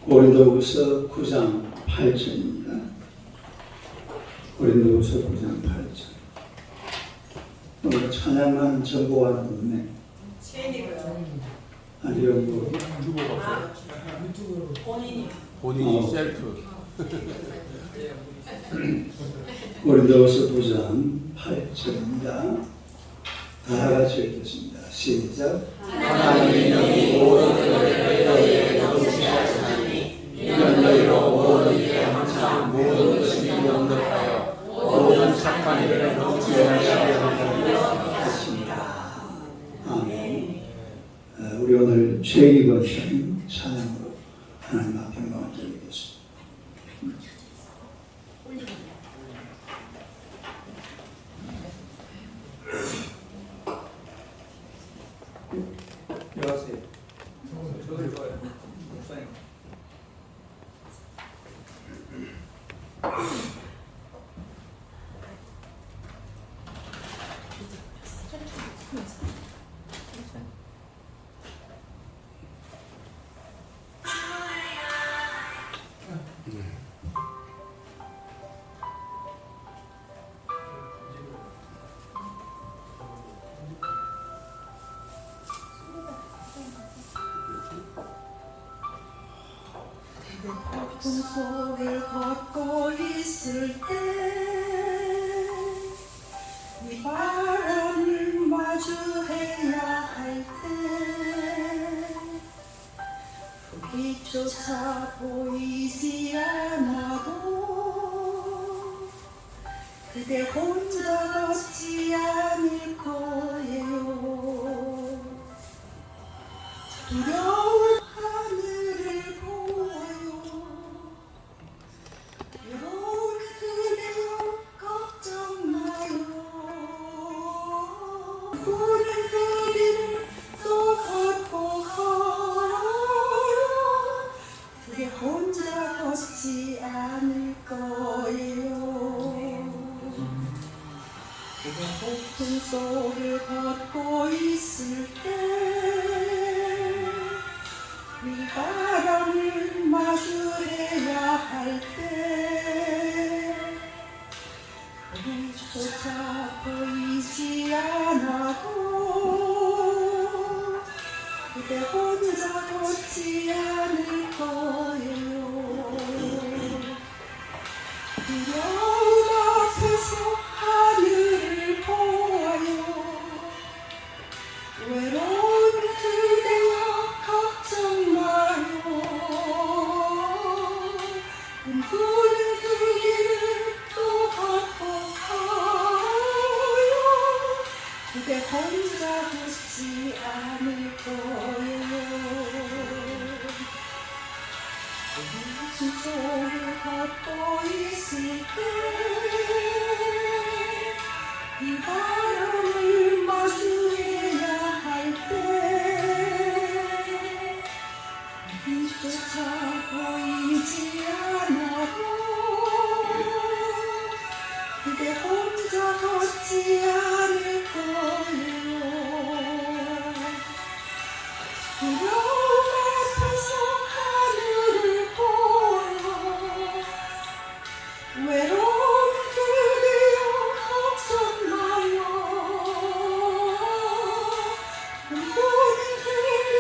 고린도후서 9장 8절입니다. 고린도후서 9장 8절. 오늘 찬양하는 전보와는 없네. 아니요, 뭐 본인이 셀프. 고린도후서 9장 8절입니다. 다 같이 읽겠습니다. 시작. 하나님이 너희 모든 은혜를 너희에게 넘치하시나니 이는 너희로 모든 일에 항상 모든 것이 영접하여 모든 착한 일을 넘치게 하시려 하십니다. 아멘. 우리 오늘 최이번 찬양으로 하나님 앞에 영광을 드리겠습니다. 안녕하세요. 저도 좋아요. 목사님. 어둠 속을 걷고 있을 때 이 바람을 마주해야 할 때 불빛조차 보이지 않아도 그대 혼자 걷지 않을 거예요. 두려운 하늘을 보아요. 여러분 그대여 걱정 마요. 우린 그 길을 또 걷고 걸어요. 그대 혼자 걷지 않을 거예요. 그대 폭풍 속을 걷고 있을 때 이 바람을 마주해야 할 때 우리조차 보이지 않아도 그대 혼자 걷지 않을 거예요. 두려움 앞에서 하늘을 보아요. 외로운 그대여 걱정 마요. 꿈꾸는 그 길을 또 걷고 가요. 그대 혼자 걷지 않을 거예요. 어둠 속을 걷고 있을 때 이 바람을 마주해야 할 때 빛조차 보이지 않아도 그대 혼자 걷지 않을 거예요. 두려움 앞에서 하늘을 보여 외로운 그대여 걱정 마요. 꿈꾸는 그 길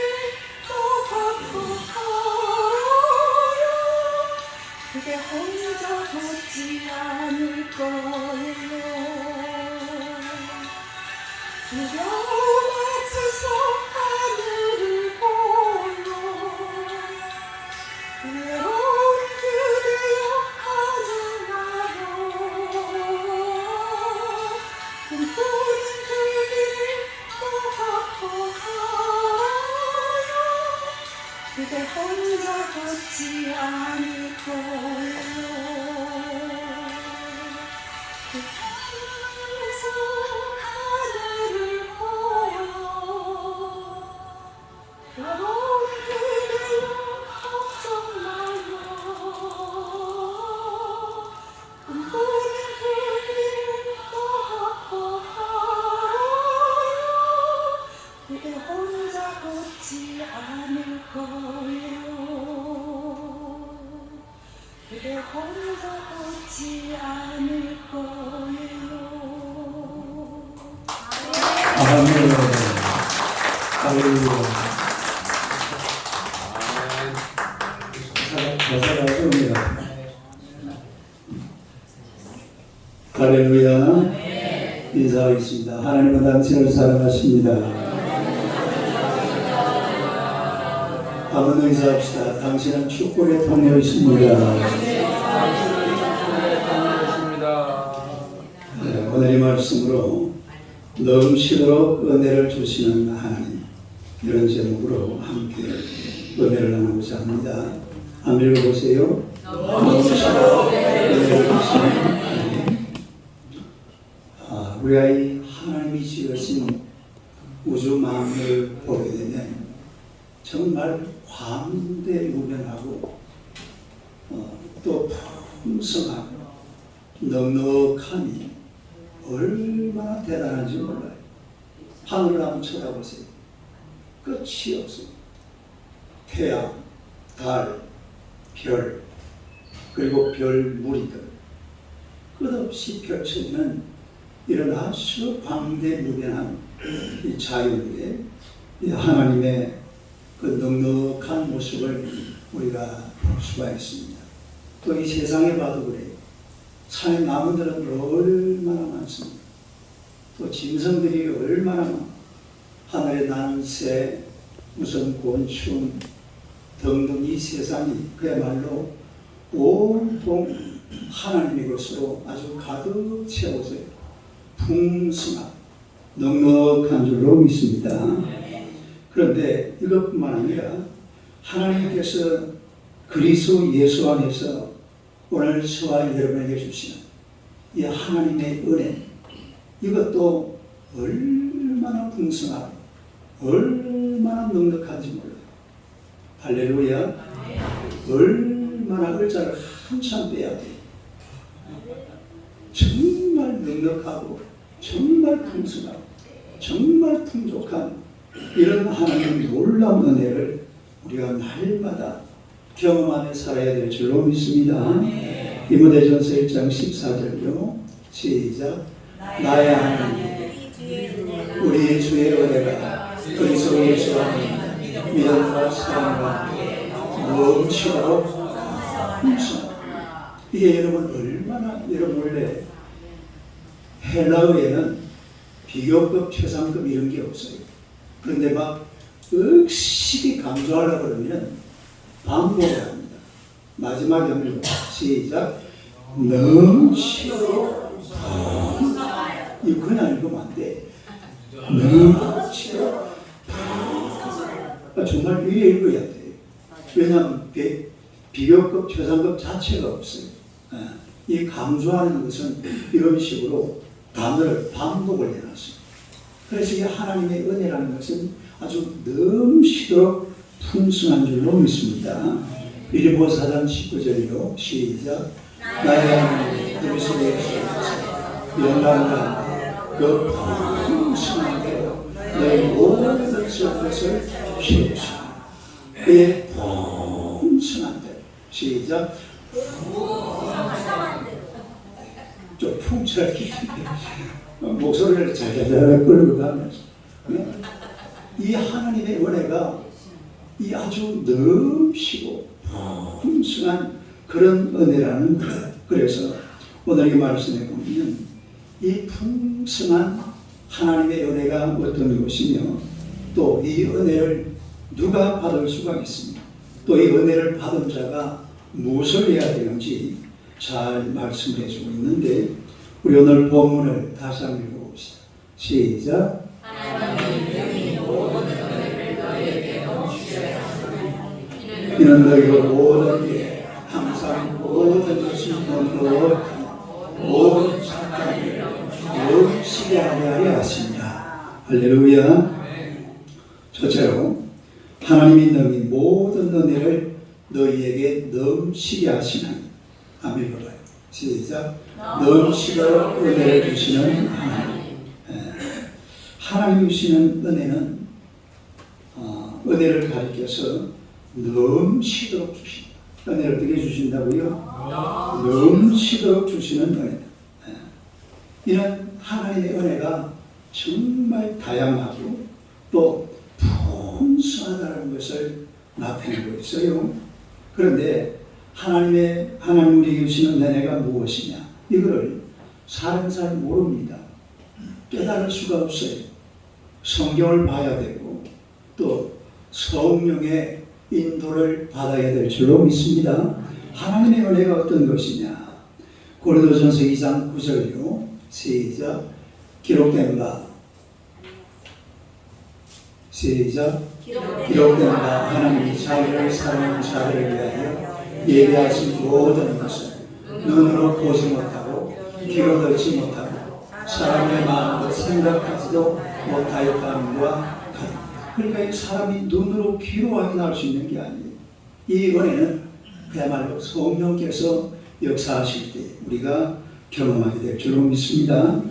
또 걷고 가요. 그대 혼자 걷지 않을 거예요. 두려움 앞에서 하늘을 보여 외로운 그대여 하지 마요. 꿈꾸는 그 길을 또 걷고 가요. 그대 혼자 걷지 않을 거예요. 그 하늘에서 하늘을 보여 외로운 그대여 걱정 마요. 꿈꾸는 그 길을 또 걷고 가요. 그대 혼자 걷지 않을 거예요. 혼자 걷지 않을 거예요. 아멘. 할렐루야. 가사가 옵니다. 할렐루야. 인사하겠습니다. 하나님은 당신을 사랑하십니다. 한번 인사합시다. 당신은 축복의 통로이십니다. 네, 오늘 이 말씀으로 넘치도록 은혜를 주시는 하나님, 이런 제목으로 함께 은혜를 나누고자 합니다. 한번 읽어보세요. 넘치도록 은혜를 주시는 하나님. 우리가 이 하나님이 지으신 우주 만물을 보게 되면 정말 광대무변하고 또 풍성하고 넉넉함이 얼마나 대단한지 몰라요. 하늘을 한번 쳐다보세요. 끝이 없어요. 태양, 달, 별, 그리고 별 무리들 끝없이 펼쳐지는 이런 아주 광대무변한 이 자연에 이 하나님의 그 넉넉한 모습을 우리가 볼 수가 있습니다. 또 이 세상에 봐도 그래요. 산의 나무들은 얼마나 많습니다. 또 짐승들이 얼마나 많고 하늘에 나는 새, 무슨 곤충 등등 이 세상이 그야말로 온통 하나님의 것으로 아주 가득 채워져요. 풍성한 넉넉한 줄로 믿습니다. 그런데 이것뿐만 아니라 하나님께서 그리스도 예수 안에서 오늘 저와 여러분에게 주시는 이 하나님의 은혜, 이것도 얼마나 풍성하고 얼마나 넉넉한지 몰라요. 할렐루야. 얼마나 글자를 한참 빼야 돼요. 정말 넉넉하고 정말 풍성하고 정말 풍족한 이런 하나님의 놀라운 은혜를 우리가 날마다 경험하며 살아야 될 줄로 믿습니다. 디모데전서 1장 14절요. 시작. 나의 하나님 우리 주의 은혜가 그리스도 예수 안에 믿음과 사랑과 넘치도록 풍성하다. 이게 여러분 얼마나 여러분 원래 헬라어에는 비교급, 최상급 이런 게 없어요. 그런데 막 억식이 강조하려고 그러면 반복을 합니다. 마지막에 한번 시작. 넘치도록 이거 그냥 읽으면 안 돼. 넘치도록 정말 위에 읽어야 돼. 왜냐하면 비교급, 최상급 자체가 없어요. 이 강조하는 것은 이런 식으로 단어를 반복을 해놨어요. 그래서 이 하나님의 은혜라는 것은 아주 넘치도록 풍성한 줄로 믿습니다. 빌립보서 4장 19절이요. 시작. 나의 하나님 그리스도 예수 영광과 그 풍성한 대로 너희 모든 것을 채우시라. 그의 풍성한 대로. 시작. 좀 풍성하게 목소리를 잘잘잘 끌고 가면서 이 하나님의 은혜가 이 아주 넘치고 풍성한 그런 은혜라는 거예요. 그래서 오늘 이 말씀에 보면 이 풍성한 하나님의 은혜가 어떤 것이며 또 이 은혜를 누가 받을 수가 있습니까? 또 이 은혜를 받은 자가 무엇을 해야 되는지 잘 말씀해 주고 있는데 우리 오늘 본문을 다시 한번 읽어봅시다. 시작. 이는 너희가 모든 게 항상 모든 것을 넘어가고 모든 착한 일을 넘치게 하려 하십니다. 할렐루야. 첫째로 하나님이 너희 모든 은혜를 너희에게 넘치게 하시는 아멘 봐요. 시작. 넘치도록 은혜를 주시는 하나님. 하나님이 주시는 은혜는 은혜를 가리켜서 넘치도록 주신다. 은혜를 어떻게 주신다고요? 넘치도록 주시는 은혜. 이런 하나님의 은혜가 정말 다양하고 또 풍성하다는 것을 나타내고 있어요. 그런데 하나님 우리에게 주시는 은혜가 무엇이냐? 이거를 사람은 잘 모릅니다. 깨달을 수가 없어요. 성경을 봐야 되고 또 성령의 인도를 받아야 될 줄로 믿습니다. 하나님의 은혜가 어떤 것이냐? 고린도전서 2장 9절이요. 시작. 기록된 바 시작. 기록된 바 하나님이 자기를 사랑하는 자들을 위하여 예비하신 모든 것을 눈으로 보지 못하고 귀로 듣지 못하고 사람의 마음으로 생각하지도 못하였다함과 같다. 그러니까 이 사람이 눈으로 귀로 확인할 수 있는 게 아니에요. 이 은혜는 그야말로 성령께서 역사하실 때 우리가 경험하게 될 줄로 믿습니다.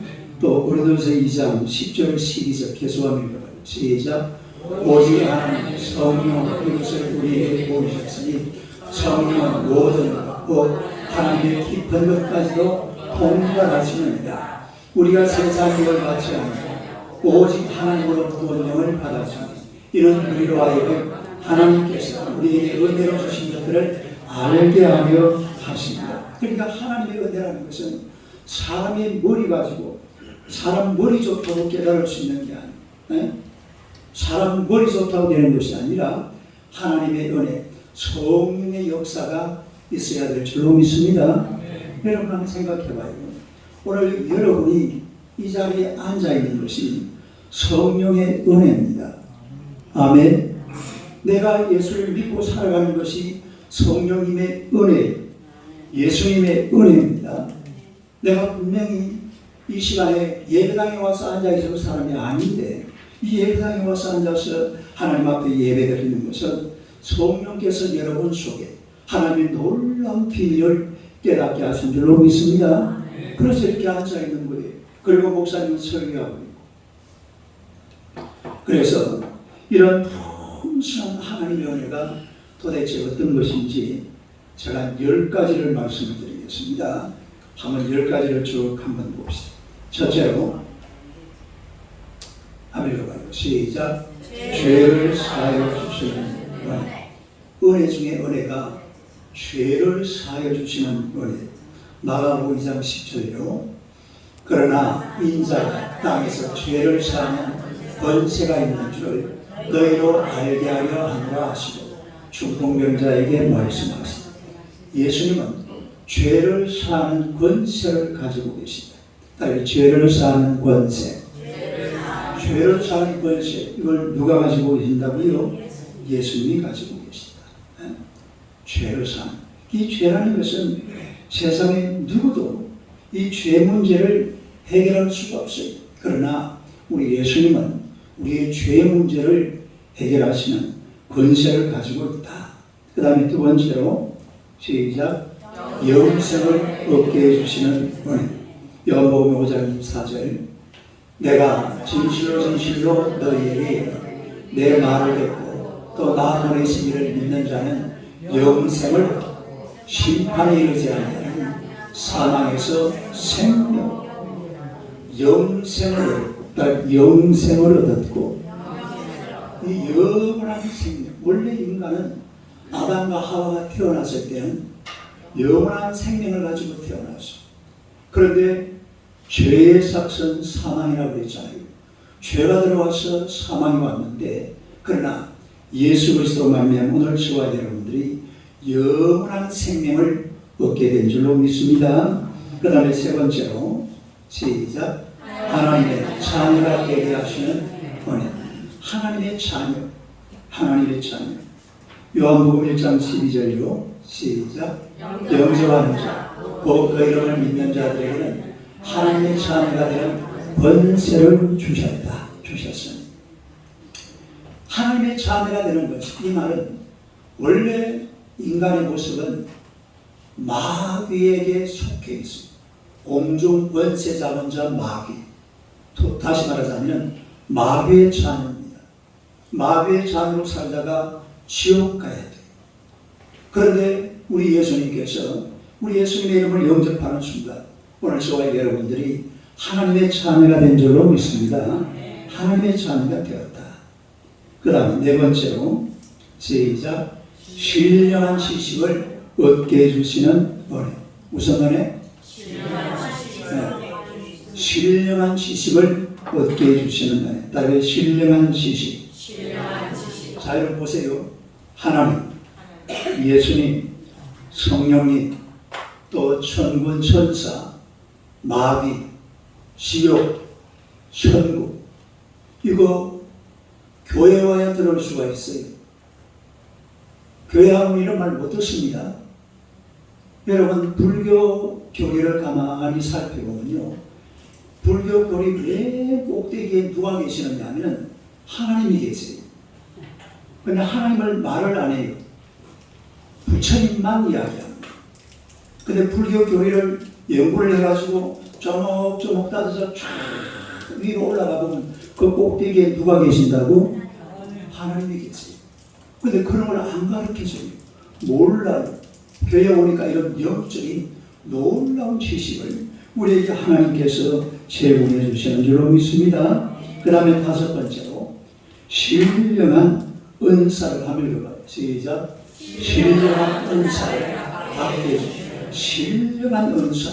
또 고린도서 2장 10절 12절 계속하면 읽어봐요. 시작. 오직 하나님 성령 이것을 우리에게 보이셨으니 성령은 모든 것 곧 하나님의 깊은 것까지도 통달하시느니라. 우리가 세상 을 받지 않고 오직 하나님으로부터 은혜를 받았으니 이는 우리로 하여금 하나님께서 우리에게 은혜로 주신 것들을 알게 하려 하십니다. 그러니까 하나님의 은혜라는 것은 사람의 머리 가지고 사람 머리 좋다고 깨달을 수 있는 게 아니에요. 사람 머리 좋다고 되는 것이 아니라 하나님의 은혜, 성령의 역사가 있어야 될 줄로 믿습니다. 여러분 한번 생각해봐요. 오늘 여러분이 이 자리에 앉아있는 것이 성령의 은혜입니다. 아멘. 내가 예수를 믿고 살아가는 것이 성령님의 은혜, 예수님의 은혜입니다. 내가 분명히 이 시간에 예배당에 와서 앉아있을 사람이 아닌데 이 예배당에 와서 앉아서 하나님 앞에 예배드리는 것은 성령께서 여러분 속에 하나님의 놀라운 비밀을 깨닫게 하신 줄로 믿습니다. 그래서 이렇게 앉아있는 거예요. 그리고 목사님은 설교하고 있고. 그래서 이런 풍성한 하나님의 은혜가 도대체 어떤 것인지 제가 10가지를 말씀을 드리겠습니다. 한번 10가지를 쭉 한번 봅시다. 첫째로 한번 읽어봐요. 시작. 죄를 사하여 주시는 은혜. 은혜 중에 은혜가 죄를 사하여 주시는 은혜. 마가복음 2장 10절이요. 그러나 인자가 땅에서 죄를 사하는 권세가 있는 줄 너희로 알게 하려 하노라 하시고 중풍병자에게 말씀하시다. 예수님은 죄를 사하는 권세를 가지고 계십니다. 다시 죄를 사하는 권세. 죄를 사하는 권세. 이걸 누가 가지고 계신다고요? 예수님이 가지고 계십니다. 죄를 사는. 이 죄라는 것은 세상에 누구도 이 죄 문제를 해결할 수가 없어요. 그러나 우리 예수님은 우리의 죄 문제를 해결하시는 권세를 가지고 있다. 그 다음에 두 번째로 시작. 영생을 얻게 해주시는 은혜. 요한복음 5장 24절. 내가 진실로 진실로 너희에게 내 말을 듣고 또 나 보내신 이를 믿는 자는 영생을 심판에 이르지 아니하는 사망에서 생명, 영생을 얻었고 이 영원한 생명. 원래 인간은 아담과 하와가 태어났을 때는 영원한 생명을 가지고 태어났어요. 그런데 죄의 삭은 사망이라고 그랬잖아요. 죄가 들어와서 사망이 왔는데 그러나 예수 그리스도 말미암아 오늘 저와 여러분들이 영원한 생명을 얻게 된 줄로 믿습니다. 그 다음에 세 번째로 시작. 하나님의 자녀가 되게 하시는 은혜. 하나님의 자녀. 하나님의 자녀. 요한복음 1장 12절로 시작. 영접하는 자, 곧 그 이름을 믿는 자들에게는 하나님의 자녀가 되는 권세를 주셨으니. 하나님의 자녀가 되는 것. 이 말은 원래 인간의 모습은 마귀에게 속해 있습니다. 공중 권세 잡은 자 마귀. 다시 말하자면 마귀의 자녀입니다. 마귀의 자녀로 살다가 지옥 가야 돼요. 그런데 우리 예수님께서 우리 예수님의 이름을 영접하는 순간 오늘 저와 여러분들이 하나님의 자녀가 된 줄로 믿습니다. 하나님의 자녀가 되었다. 그 다음에 네 번째로 시작. 신령한 지식을 얻게 해주시는 은혜. 무슨 은혜? 신령한 지식을 얻게 해주시는 은혜. 다른 신령한 지식. 자, 여러분 보세요. 하나님, 예수님, 성령님, 또 천군, 천사, 마귀, 지옥, 천국, 이거 교회 와야 들을 수가 있어요. 교회하고 이런 말 못 듣습니다. 여러분 불교 교리를 가만히 살펴보면요, 불교 교리 맨 꼭대기에 누가 계시느냐 하면 하나님이 계세요. 그런데 하나님을 말을 안 해요. 부처님만 이야기합니다. 근데 불교 교리를 연구를 해가지고 조목조목 따져서 쫙 위로 올라가 보면 그 꼭대기에 누가 계신다고? 하나님이 계세요. 근데 그런 걸 안 가르쳐줘요. 몰라요. 교회 오니까 이런 영적인 놀라운 지식을 우리에게 하나님께서 제공해 주시는 줄로 믿습니다. 그 다음에 다섯 번째로 신령한 은사를 하면 읽어봐요. 시작. 신령한 은사를 받게 해주시는 신령한 은사.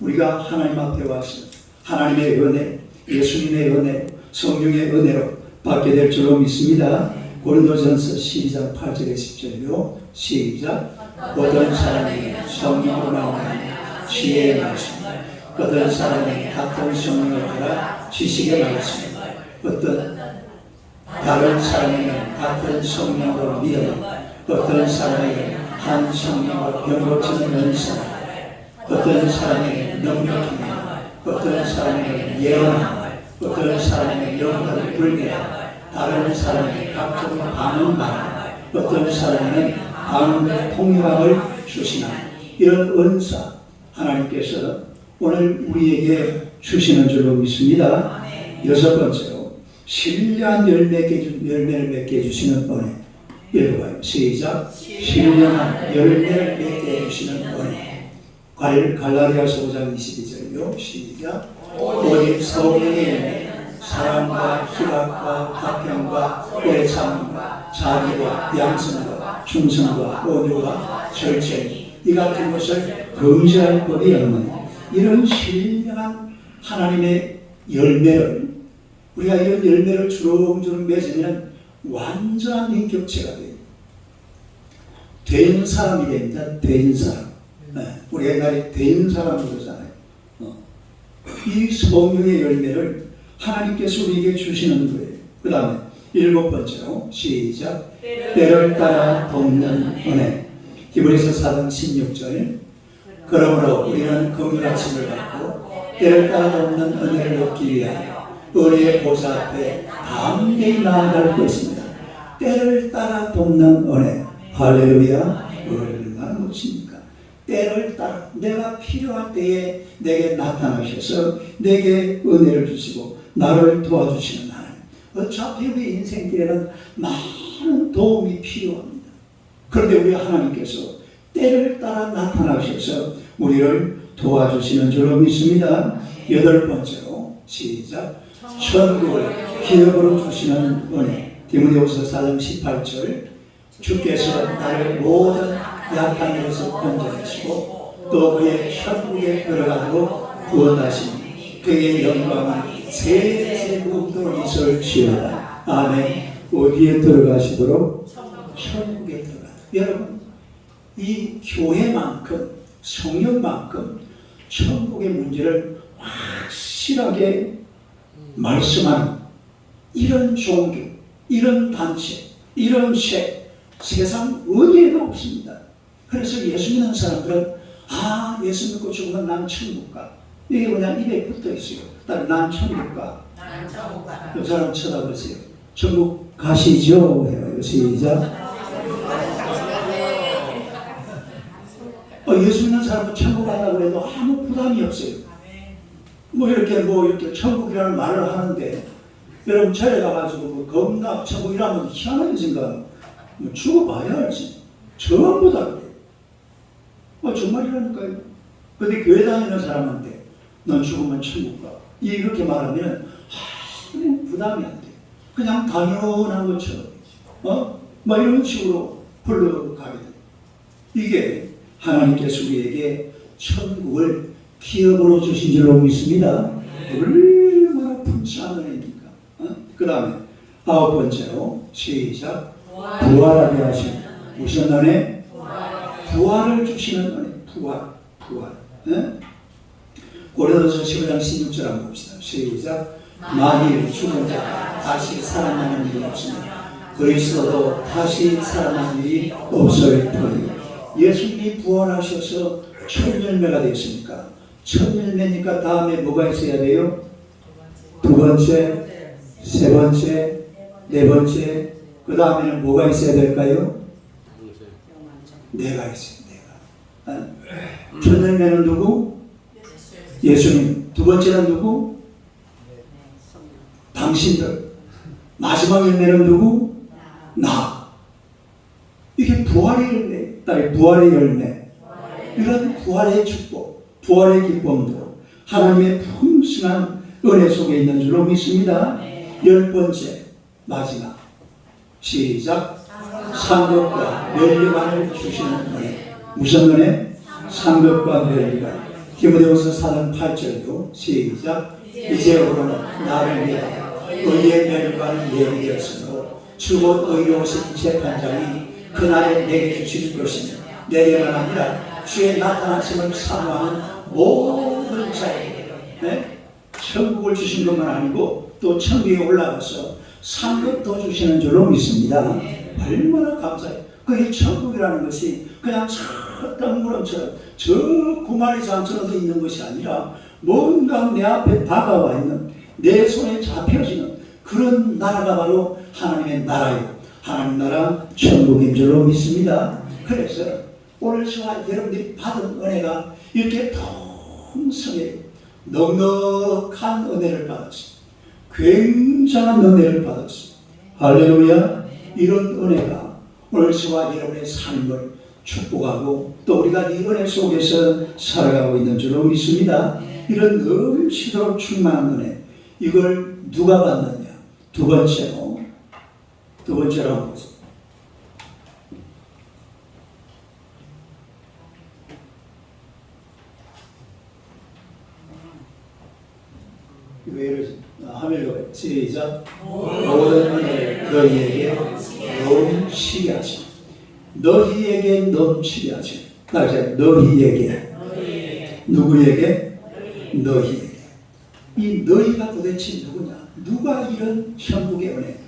우리가 하나님 앞에 와서 하나님의 은혜, 예수님의 은혜, 성령의 은혜로 받게 될 줄로 믿습니다. 고린도전서 12장 8절에 10절이요. 시작. 어떤 사람이 성령으로 나오는 지혜의 말씀, 어떤 사람이 같은 성령을 따라 지식의 말씀, 어떤 다른 사람에게는 같은 성령으로 믿음, 어떤 사람에게는 한 성령으로 병 고치는 은사, 어떤 사람에게는 능력이, 어떤 사람에게는 예언함, 어떤 사람에게는 영혼을 불게, 다른 사람에게 각종 방언 말, 어떤 사람에게는 방언의 통역을 주시나, 이런 은사 하나님께서 오늘 우리에게 주시는 줄로 믿습니다. 여섯 번째로 신령한 열매를 맺게 해주시는 은혜. 읽어봐요. 시작. 신령한 열매를 맺게 해주시는 은혜. 갈라디아서 5장 22절이요. 시작. 오직 성령의 열매는 사랑과 희락과 화평과 오래참음과 자비와 양선과 충성과 온유와 절제니 이 같은 것을 금지할 법이 없느니, 이런 신령한 하나님의 열매를, 우리가 이런 열매를 주렁주렁 맺으면 완전한 인격체가 돼요. 된 사람이 됩니다. 된 사람. 우리 옛날에 된 사람 그러잖아요. 이 성령의 열매를 하나님께서 우리에게 주시는 거예요. 그 다음에 일곱 번째로 시작. 때를 따라 돕는 은혜. 히브리서 4장 16절. 그러므로 우리는 금요 아침을 받고 때를 따라 돕는 은혜를 얻기 위하여 은혜의 보좌 앞에 담대히 나아갈 것입니다. 때를 따라 돕는 은혜. 할렐루야. 얼마나 멋집니까? 때를 따라 내가 필요할 때에 내게 나타나셔서 내게 은혜를 주시고 나를 도와주시는 하나님. 어차피 우리 인생길에는 많은 도움이 필요합니다. 그런데 우리 하나님께서 때를 따라 나타나셔서 우리를 도와주시는 줄로 믿습니다. 여덟 번째로 시작. 천국을 기업으로 주시는 은혜. 디모데후서 4장 18절. 주께서 나를 모든 약한 일에서 건져내시고 또 그의 천국에 들어가도록 구원하시니 그의 영광은 세세국도록 있을지어다. 아멘. 어디에 들어가시도록? 천국에 들어가. 여러분, 이 교회만큼 성령만큼 천국의 문제를 확실하게 말씀하는 이런 종교, 이런 단체, 이런 책, 세상 어디에도 없습니다. 그래서 예수 믿는 사람들은 예수 믿고 죽으면 난 천국 가. 이게 그냥 입에 붙어 있어요. 난 천국 가. 그 사람 쳐다보세요. 천국 가시죠? 해요. 시작. 예수 믿는 사람은 천국 간다고 해도 아무 부담이 없어요. 이렇게 천국이라는 말을 하는데, 여러분 절에 가가지고 건강 천국이라면 희한하게 생각. 죽어봐야 알지. 전부 다 그래요. 정말이라니까요. 근데 교회 다니는 사람한테 넌 죽으면 천국 가. 이렇게 말하면 아무 부담이 안 돼. 그냥 당연한 것처럼 이런 식으로 흘러가게 돼. 이게 하나님께서 우리에게 천국을 기업으로 주신 줄로 믿습니다. 얼마나 풍성한 은혜입니까? 그 다음에 9번째로 시작. 부활하게 하신 무슨 은혜? 부활을 주시는 은혜. 부활. 고린도서 15장 16절 한번 봅시다. 시작. 만일 죽은 자가 다시 살아나는 일이 없으면 그리스도도 다시 살아나는 일이 없을 터이요. 예수님이 부활하셔서 첫 열매가 됐으니까 첫 열매니까 다음에 뭐가 있어야 돼요? 두 번째, 세 번째, 네 번째, 그 다음에는 뭐가 있어야 될까요? 내가 있어요. 내가. 첫 열매는 누구? 예수님. 두 번째는 누구? 당신들. 마지막 열매는 누구? 나. 이게 부활의 열매, 부활의 열매. 이런 부활의 축복, 부활의 기쁨도 하나님의 풍성한 은혜 속에 있는 줄로 믿습니다. 10번째, 마지막. 시작. 상급과 면류관을 주시는 은혜. 무슨 은혜? 상급과 면류관. 디모데후서 4장 8절도 시작. 이제부로는 나를 위하여 의의 면류관을 예비되었으므로 주곧 의로우신 재판장이 그날에 내게 주실 것이며 내게만 아니라 주의 나타나심을 사모하는 모든 자에게 천국을 주신 것만 아니고 또 천국에 올라가서 상급도 주시는 줄로 믿습니다. 얼마나 감사해요. 그 천국이라는 것이 그냥 저 땅구름처럼 저 구마리 산처럼 있는 것이 아니라 뭔가 내 앞에 다가와 있는 내 손에 잡혀지는 그런 나라가 바로 하나님의 나라예요. 하나님 나라 천국인 줄로 믿습니다. 그래서 오늘 저와 여러분들이 받은 은혜가 이렇게 풍성해요. 넉넉한 은혜를 받았어요. 굉장한 은혜를 받았어요. 할렐루야. 이런 은혜가 오늘 저와 여러분의 삶을 축복하고 또 우리가 이 은혜 속에서 살아가고 있는 줄로 믿습니다. 이런 넘치도록 충만한 은혜, 이걸 누가 받느냐? 두 번째로 한번 보세요. 왜 하멜로 시작. 모든 은혜를 너희에게 넘치게 하시. 너희에게 넘치게 하시. 다시 너희에게. 누구에게? 너희에게. 이 너희가 도대체 누구냐? 누가 이런 천국의 은혜,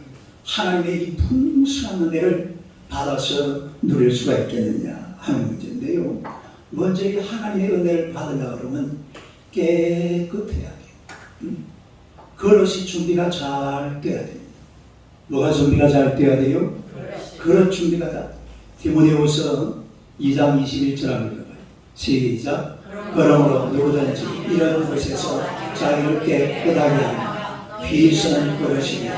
하나님의 이 풍성한 은혜를 받아서 누릴 수가 있겠느냐 하는 문제인데요. 먼저 이 하나님의 은혜를 받으려고 그러면 깨끗해야 돼요. 그릇이 준비가 잘 돼야 됩니다. 뭐가 준비가 잘 돼야 돼요? 그릇 준비가 다. 디모데후서 2장 21절 한번 읽어봐요. 시작. 그러므로 누구든지 이런 것에서 자기를 깨끗하게 하며 비 쓰는 그릇이며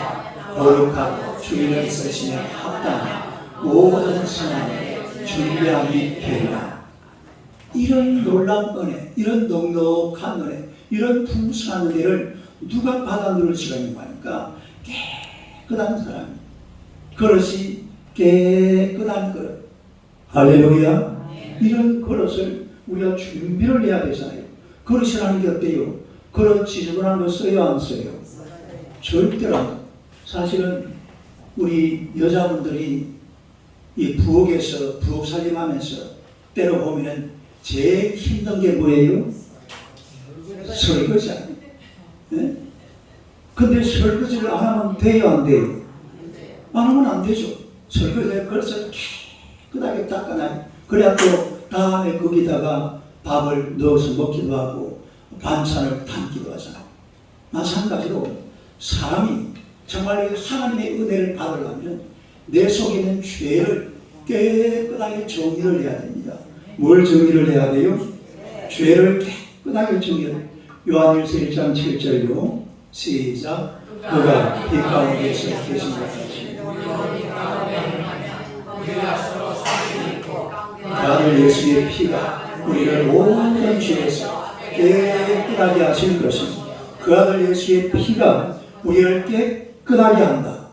거룩하고 주의를 쓰시며 합당한 모든 선함에 준비함이 되리라. 이런 놀라운 은혜, 이런 넉넉한 은혜, 이런 풍성한 은혜를 누가 받아 누릴 수가 있는 거니까 깨끗한 사람, 그릇이 깨끗한 그릇. 할렐루야. 이런 그릇을 우리가 준비를 해야 되잖아요. 그릇이라는 게 어때요? 그릇 지저분한 거 써요, 안 써요? 절대로 안 써요. 사실은 우리 여자분들이 이 부엌에서 부엌 살림하면서 때로 보면은 제일 힘든 게 뭐예요? 설거지 아니에요. 네? 근데 설거지를 안 하면 돼요, 안 돼요? 안 하면 안 되죠. 설거지를 그래서 깨끗하게 닦아놔요. 그래야 또 다음에 거기다가 밥을 넣어서 먹기도 하고 반찬을 담기도 하잖아요. 마찬가지로 사람이 정말 하나님의 은혜를 받으려면 내 속에 있는 죄를 깨끗하게 정리를 해야 됩니다. 뭘 정리를 해야 돼요? 죄를 깨끗하게 정리를. 요한일서 1장 7절로 시작. 그가 빛 가운데서 계신 것 같이 아들 예수의 피가 우리를 모든 죄에서 깨끗하게 하실 것입니다. 그 아들 예수의 피가 우리를 깨끗하게 한다.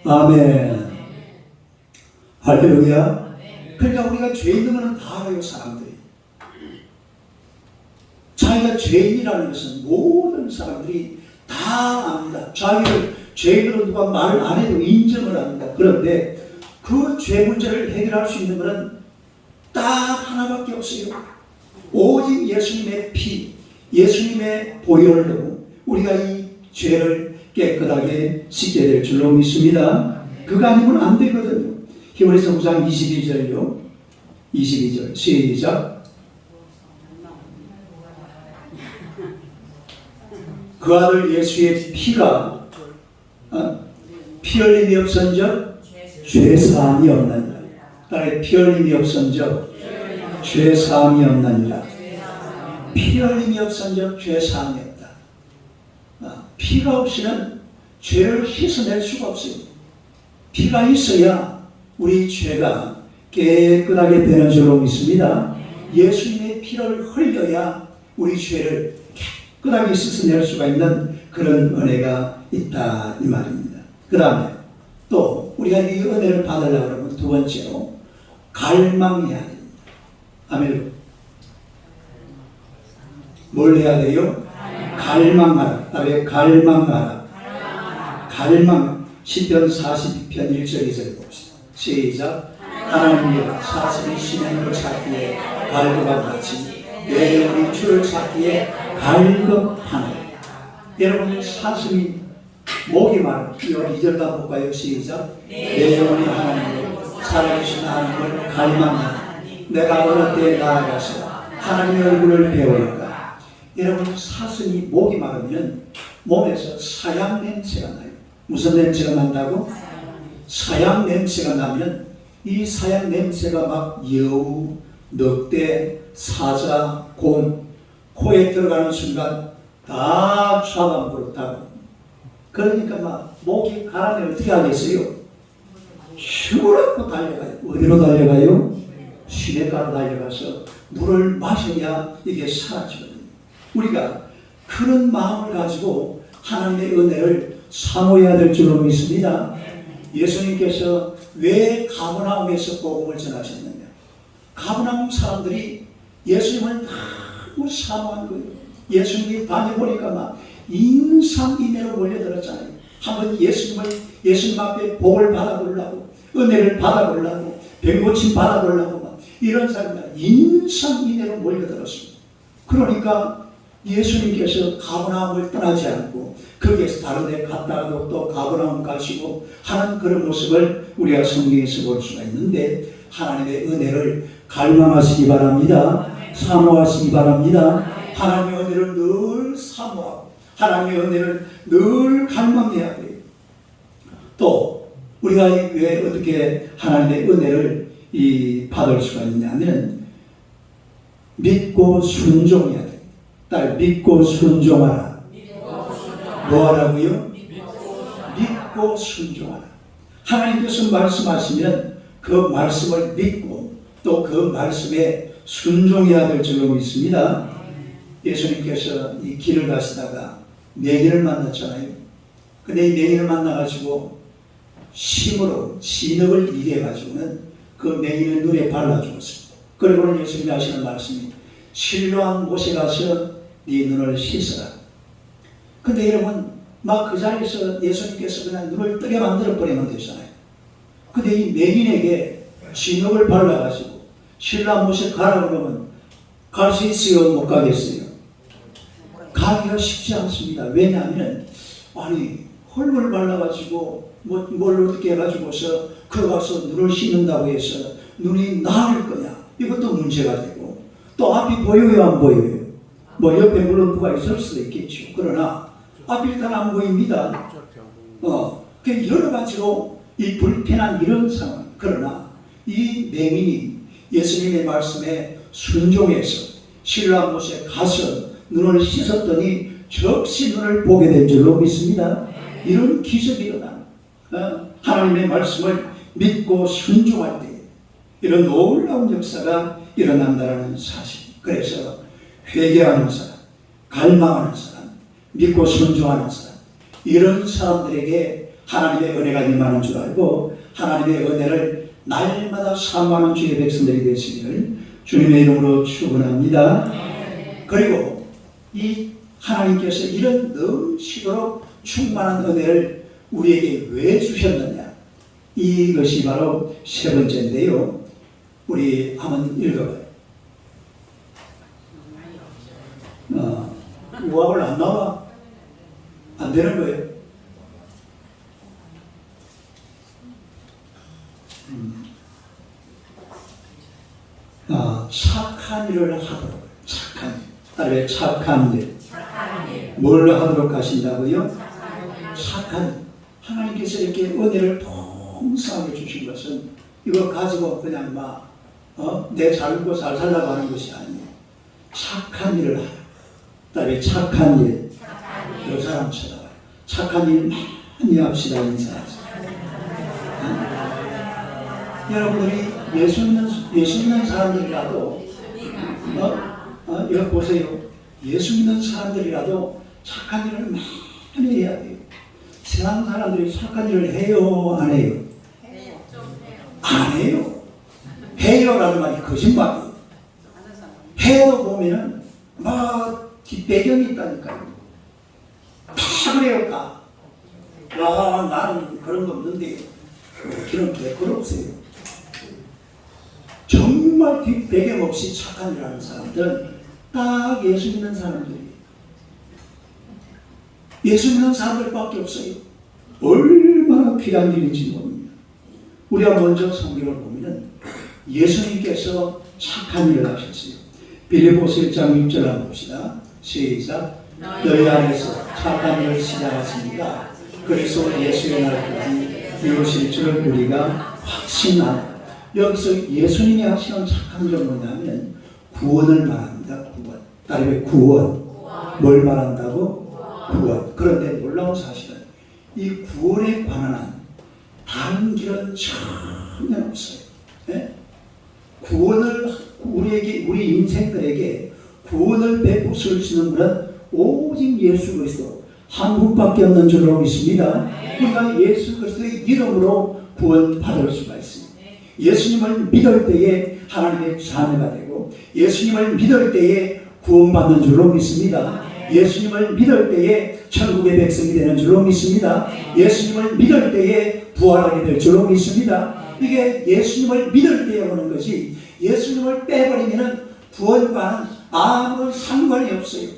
아멘. 할렐루야. 그러니까 우리가 죄 있는 것은 다 알아요, 사람들이. 자기가 죄인이라는 것은 모든 사람들이 다 압니다. 자기를 죄인으로 누가 말을 안 해도 인정을 합니다. 그런데 그 죄 문제를 해결할 수 있는 것은 딱 하나밖에 없어요. 오직 예수님의 피, 예수님의 보혈로 우리가 이 죄를 깨끗하게 씻게 될 줄로 믿습니다. 그거 아니면 안 되거든요. 히브리서 9장 22절요. 22절 시작. 그 아들 예수의 피가 피 흘림이 없은즉 죄사함이 없느니라. 따라해 피 흘림이 없은즉 죄사함이 없느니라. 피 흘림이 없은즉 죄사함이 없다. 피가 없이는 죄를 씻어낼 수가 없어요. 피가 있어야 우리 죄가 깨끗하게 되는 줄로 믿습니다. 예수님의 피를 흘려야 우리 죄를 깨끗하게 씻어낼 수가 있는 그런 은혜가 있다 이 말입니다. 그 다음에 또 우리가 이 은혜를 받으려고 하면 두 번째로 갈망해야 됩니다. 아멘. 뭘 해야 돼요? 갈망하라. 왜 갈망하라? 갈망. 시편 42편 1절 2절 봅시다. 시작. 하나님이여 사슴이 신령을 찾기에 갈급함 같이 내 영혼이 주를 찾기에 갈급하네. 여러분 사슴이 목이 마르. 2절 다 볼까요? 시작. 내 영혼이 하나님을 살아계신 하나님을 갈망하니 내가 어느 때에 나아가서 하나님의 얼굴을 배우니까. 여러분 사슴이 목이 마르면 몸에서 사양 냄새가 나요. 무슨 냄새가 난다고? 사양 냄새가 나면 이 사양 냄새가 막 여우, 늑대, 사자, 곰 코에 들어가는 순간 다 잡아먹으러 다고. 그러니까 막 목이 가라면 어떻게 하겠어요? 슈라고 달려가요. 어디로 달려가요? 시냇가로 달려가서 물을 마셔야 이게 사라지거든요. 우리가 그런 마음을 가지고 하나님의 은혜를 사모해야 될 줄로 믿습니다. 예수님께서 왜 가버나움에서 복음을 전하셨느냐? 가버나움 사람들이 예수님을 너무 사모한 거예요. 예수님이 다녀보니까 막 인상인해로 몰려들었잖아요. 한번 예수님 앞에 복을 받아보려고, 은혜를 받아보려고, 병고침 받아보려고 막 이런 사람들 인상인해로 몰려들었습니다. 그러니까 예수님께서 가버나움을 떠나지 않고 거기에서 다른 데 갔다가도 또 가버나움 가시고 하는 그런 모습을 우리가 성경에서 볼 수가 있는데, 하나님의 은혜를 갈망하시기 바랍니다. 사모하시기 바랍니다. 하나님의 은혜를 늘 사모하고 하나님의 은혜를 늘 갈망해야 돼요. 또 우리가 왜 어떻게 하나님의 은혜를 받을 수가 있냐면 믿고 순종해야 돼요. 딸 믿고 순종하라. 뭐 하라고요? 믿고 순종하라. 하나님께서 말씀하시면 그 말씀을 믿고 또 그 말씀에 순종해야 될 줄로 믿습니다. 예수님께서 이 길을 가시다가 맹인을 만났잖아요. 근데 이 맹인을 만나가지고 심으로 진흙을 일해가지고는 그 맹인의 눈에 발라주었습니다. 그리고는 예수님이 하시는 말씀이 실로암 못에 가서 네 눈을 씻어라. 근데 여러분 막 그 자리에서 예수님께서 그냥 눈을 뜨게 만들어 버리면 되잖아요. 근데 이 맹인에게 진흙을 발라가지고 실로암 못에 가라 그러면 갈 수 있어요? 못 가겠어요? 가기가 쉽지 않습니다. 왜냐하면 아니 헐물 발라가지고 뭘 어떻게 해가지고서 그 가서 눈을 씻는다고 해서 눈이 나을 거냐, 이것도 문제가 되고, 또 앞이 보여요 안 보여요? 뭐 옆에 물론 누가 있을 수도 있겠죠. 그러나 앞이 일단 안 보입니다. 그 여러 가지로 이 불편한 이런 상황. 그러나 이 맹인이 예수님의 말씀에 순종해서 실로암 못에 가서 눈을 씻었더니 즉시 눈을 보게 된 줄로 믿습니다. 이런 기적이 일어나. 하나님의 말씀을 믿고 순종할 때 이런 놀라운 역사가 일어난다는 사실. 그래서 회개하는 사람, 갈망하는 사람, 믿고 순종하는 사람, 이런 사람들에게 하나님의 은혜가 임하는 줄 알고 하나님의 은혜를 날마다 사모하는 주의 백성들이 되시기를 주님의 이름으로 축원합니다. 그리고 이 하나님께서 이런 넘치도록 충만한 은혜를 우리에게 왜 주셨느냐, 이것이 바로 세 번째인데요. 우리 한번 읽어봐요. 우학을 안 나와? 안 되는 거예요. 착한 일을 하도록. 착한 일. 따라해, 착한 일. 뭘 하도록 하신다고요? 착한 일. 하나님께서 이렇게 은혜를 풍성하게 주신 것은 이거 가지고 그냥 내 살고 잘 살라고 하는 것이 아니에요. 착한 일을 하라. 따라해, 착한 일. 이 사람 쳐다봐요. 착한 일 많이 합시다. 인사하세요. 여러분들이 예수 믿는 사람들이라도 여기 보세요. 예수 믿는 사람들이라도 착한 일을 많이 해야 돼요. 세상 사람들이 착한 일을 해요? 안 해요? 안 해요. 해요라는 말이 거짓말이에요. 해도 보면은 뒷배경이 있다니까요. 다 그래요. 다. 나는 그런 거 없는데 그런 개꿀 없어요. 정말 뒷배경 없이 착한 일을 하는 사람들은 딱 예수 믿는 사람들이에요. 예수 믿는 사람들밖에 없어요. 얼마나 귀한 일인지 모릅니다. 우리가 먼저 성경을 보면 예수님께서 착한 일을 하셨어요. 빌립보서 1장 6절 한번 봅시다. 시작. 너희 안에서 착한 일을 시작하십니다. 그리스도 예수의 날까지 이루실 줄을 우리가 확신합니다. 여기서 예수님이 하시는 착한 일은 뭐냐면 구원을 말합니다. 구원. 따르면 구원. 뭘 말한다고? 구원. 그런데 놀라운 사실은 이 구원에 관한 다른 길은 전혀 없어요. 네? 구원을 우리에게, 우리 인생들에게 구원을 베풀 수 있는 분은 오직 예수 그리스도 한 분밖에 없는 줄로 믿습니다. 우리가 예수 그리스도의 이름으로 구원받을 수가 있습니다. 예수님을 믿을 때에 하나님의 자녀가 되고 예수님을 믿을 때에 구원받는 줄로 믿습니다. 예수님을 믿을 때에 천국의 백성이 되는 줄로 믿습니다. 예수님을 믿을 때에 부활하게 될 줄로 믿습니다. 이게 예수님을 믿을 때에 오는 것이 예수님을 빼버리면 구원과는 아무런 상관이 없어요.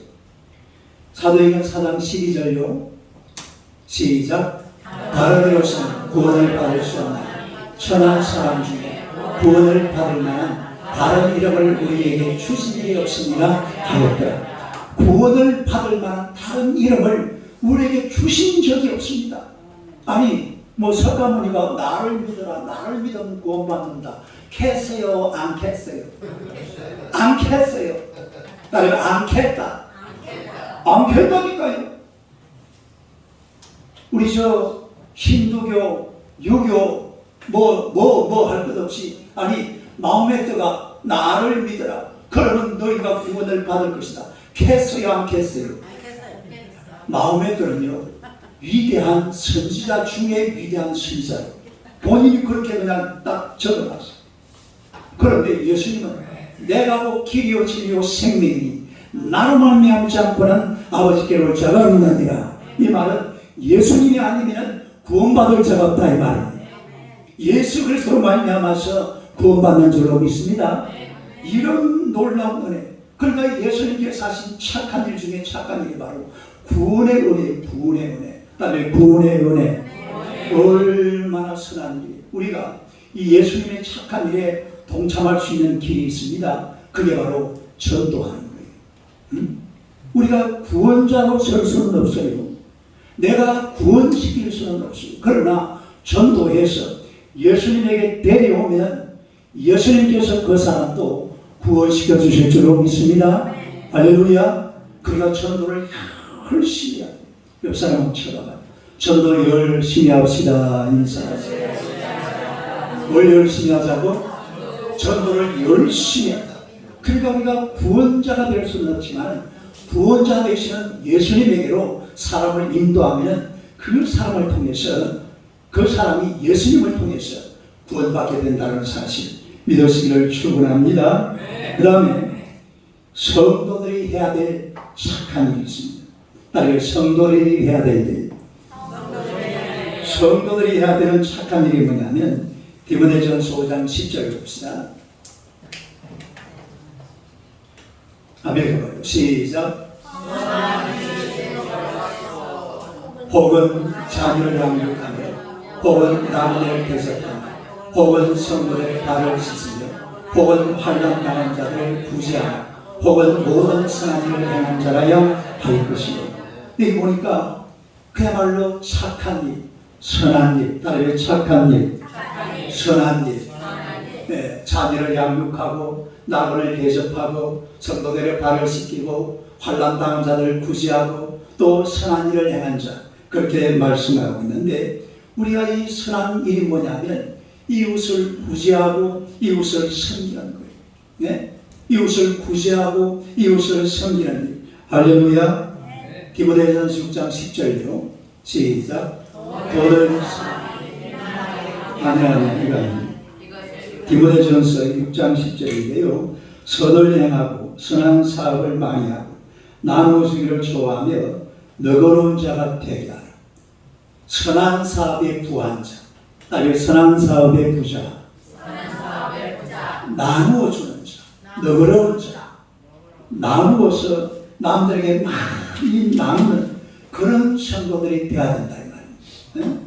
사도행전 4장 12절요. 시작. 다른 이로서는 구원을 받을 수 없는 천한 사람 중에 구원을 받을 만한 다른 이름을 우리에게 주신 일이 없습니다 하였더라. 구원을 받을 만한 다른 이름을 우리에게 주신 적이 없습니다. 아니 석가모니가 나를 믿어라, 나를 믿으면 구원받는다. 캤어요? 안 캤어요? 안 캤어요. 나는 안 캤다. 안 캤다니까요. 우리 힌두교, 유교 할 것 없이 마호메트가 나를 믿어라. 그러면 너희가 구원을 받을 것이다. 캤어요? 안 캤어요? 마호메트는요, 위대한 선지자 중에 위대한 선지자예요. 본인이 그렇게 그냥 딱 적어놨어요. 그런데 예수님은 내가 곧 길이요 진리요 생명이니 나로 말미암지 않고는 아버지께로 올 자가 없느니라. 이 말은 예수님이 아니면 구원받을 자가 없다 이 말입니다. 예수 그리스도로 말미암아서 구원받는 줄로 믿습니다. 이런 놀라운 은혜. 그러니까 예수님께서 하신 착한 일 중에 착한 일이 바로 구원의 은혜, 구원의 은혜. 그다음에 구원의 은혜. 얼마나 선한 일. 우리가 이 예수님의 착한 일에 동참할 수 있는 길이 있습니다. 그게 바로 전도하는 거예요. 우리가 구원자로 설 수는 없어요. 내가 구원시킬 수는 없어요. 그러나 전도해서 예수님에게 데려오면 예수님께서 그 사람도 구원시켜 주실 줄로 믿습니다. 할렐루야. 그러니까 전도를 열심히 해야 돼요. 옆 사람 쳐다봐요. 전도 열심히 합시다. 인사하세요. 뭘 열심히 하자고? 전도를 열심히 한다. 그러니까 우리가 구원자가 될 수는 없지만 구원자 되시는 예수님에게로 사람을 인도하면 그 사람을 통해서 그 사람이 예수님을 통해서 구원받게 된다는 사실 믿으시기를 축원합니다. 그 다음에 성도들이 해야 될 착한 일이 있습니다. 따르게 성도들이 해야 될 일. 성도들이 해야 되는 착한 일이 뭐냐면 디모데전서 5장 10절 봅시다. 아멘. 시작. 혹은 자녀를 양육하며 혹은 남녀를 대접하며 혹은 성도의 발을 씻으며 혹은 환난 당한 자를 구제하며 혹은 모든 선한 일을 행한 자라야 할 것이요. 여기 보니까 그야말로 착한 일, 선한 일, 따르게 착한 일, 선한 일, 네, 자녀를 양육하고 남을 대접하고 성도들의 발을 씻기고 환난 당한 자들을 구제하고 또 선한 일을 행한 자, 그렇게 말씀하고 있는데 우리가 이 선한 일이 뭐냐면 이웃을 구제하고 이웃을 섬기는 거예요. 네? 이웃을 구제하고 이웃을 섬기는 일. 할렐루야. 디모데전서 6장 10절로 시작. 도를 아니 디모데전서 6장 10절인데요. 선을 행하고 선한 사업을 많이 하고 나누어주기를 좋아하며 너그러운 자가 되게 하라. 선한 사업의 부한자, 따르게 선한 사업의 부자, 나누어주는 자, 너그러운 자, 나누어서 남들에게 많이 나누는 그런 성도들이 되어야 된다 이 말입니다.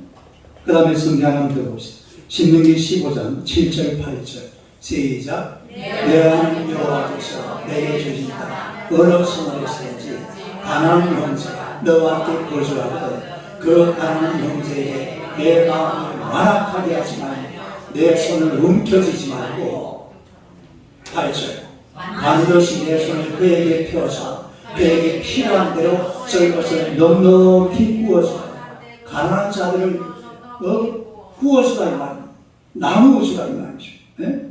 그 다음에 성경 한번 들어봅시다. 신명기 15장 7절 8절 시작. 내 하나님 여호와께서 내게 주신 땅 어느 성읍에서든지 가나안 형제가 너와 함께 거주하거든 그 가나안 형제에게 내 마음을 완악하게 하지 말며 내 손을 움켜쥐지 말고 8절 반드시 내 손을 그에게 펴서 그에게 필요한 대로 썰 것을 넉넉히 구워서 가난한 자들을 구워주라 이 말입니다. 나누어주라 이 말이죠. 네?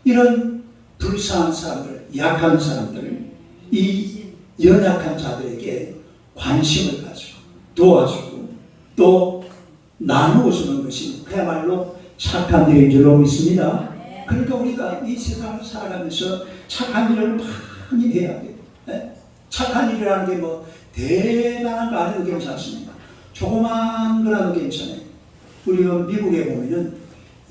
이런 불쌍한 사람들, 약한 사람들을 이 연약한 자들에게 관심을 가지고 도와주고 또 나누어주는 것이 그야말로 착한 일인 줄로 믿습니다. 그러니까 우리가 이 세상을 살아가면서 착한 일을 많이 해야 돼요. 네? 착한 일이라는 게 뭐 대단한 거 아니어도 괜찮습니다. 조그만 거라도 괜찮아요. 우리가 미국에 보면은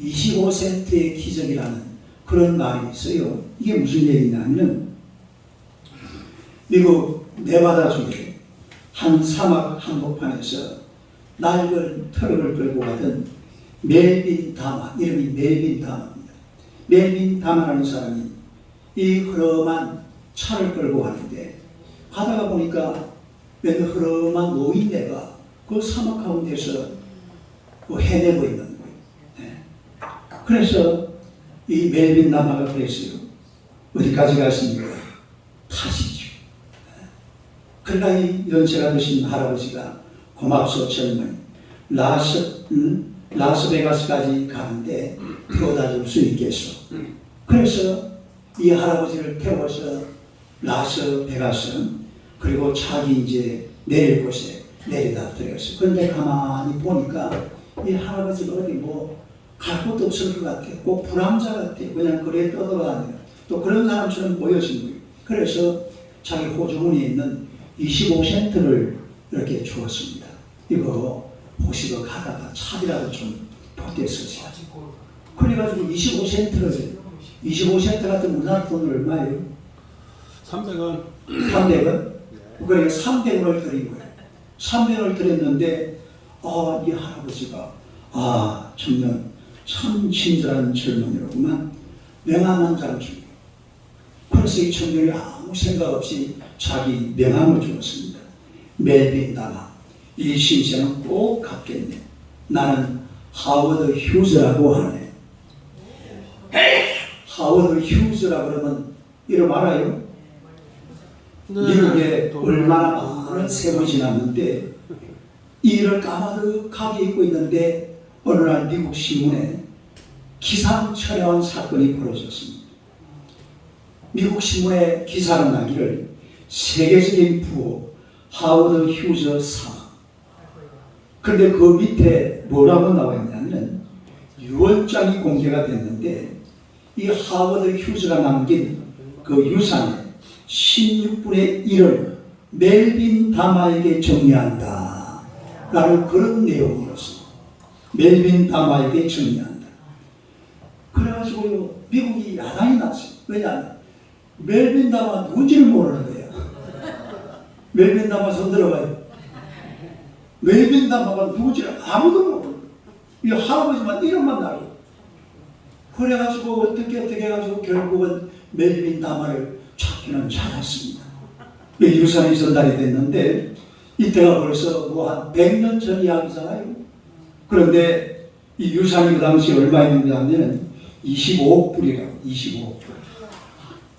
25센트의 기적이라는 그런 말이 있어요. 이게 무슨 얘기냐면 미국 네바다 주에 한 사막 한복판에서 낡은 트럭을 끌고 가던 멜빈 다마, 이름이 멜빈 다마입니다. 멜빈 다마라는 사람이 이 흐름한 차를 끌고 가는데 가다가 보니까 몇 흐름한 노인네가 그 사막 가운데서 헤매고 있는 거예요. 네. 그래서 이 멜빈 다마가 그랬어요. 어디까지 갔습니까? 타시죠. 네. 그러나 이 연세가 드신 할아버지가 고맙소 젊은이 라스베가스까지 가는데 태워다 줄 수 있겠소. 그래서 이 할아버지를 태워서 라스베가스 그리고 자기 이제 내릴 곳에 내리다 드렸어요. 그런데 가만히 보니까 이 할아버지가 어디 뭐 갈 곳도 없을 것 같아요. 꼭 불황자 같아요. 그냥 거리에 떠돌아다니는 또 그런 사람처럼 보여진 거예요. 그래서 자기 호주머니에 있는 25센트를 이렇게 주었습니다. 이거 혹시 그 가다가 차비라도 좀 보태서 그래가지고 25센트 같은 우리나라 돈은 얼마예요? 300원. 300원? 그러니까 300원을 드린 거예요. 300원을 드렸는데 이 할아버지가 청년 참 친절한 젊은이로구만. 명함 잘 주고. 그래서 이 청년이 아무 생각 없이 자기 명함을 주었습니다. 멜빈 다마. 이 신세는 꼭 갚겠네. 나는 하워드 휴즈라고 하네. 하워드 휴즈라 그러면 이름 알아요? 미국에 얼마나 많은 세월이 지났는데 이 일을 까마득하게 입고 있는데 어느 날 미국 신문에 기상천외한 사건이 벌어졌습니다. 미국 신문에 기사가 나기를 세계적인 부호 하워드 휴저 사망. 그런데 그 밑에 뭐라고 나와 있냐면 유언장이 공개가 됐는데 이 하워드 휴저가 남긴 그 유산의 16분의 1을 멜빈 다마에게 정리한다 라는 그런 내용이었습니다. 멜빈 다마에게 정리한다. 그래가지고요 미국이 야단이 났어요. 왜냐하면 멜빈 다마 누군지를 모르는 거예요. 멜빈 다마 손 들어봐요. 멜빈 다마가 누군지를 아무도 모르는 이 할아버지만 이름만 알고. 그래가지고 어떻게 해가지고 결국은 멜빈 다마를 찾기는 찾았습니다. 유산이 전달이 됐는데 이때가 벌써 뭐 한 100년 전 이야기잖아요. 그런데 이 유산이 그 당시 얼마였냐면 25억 불이라고. 25억 불.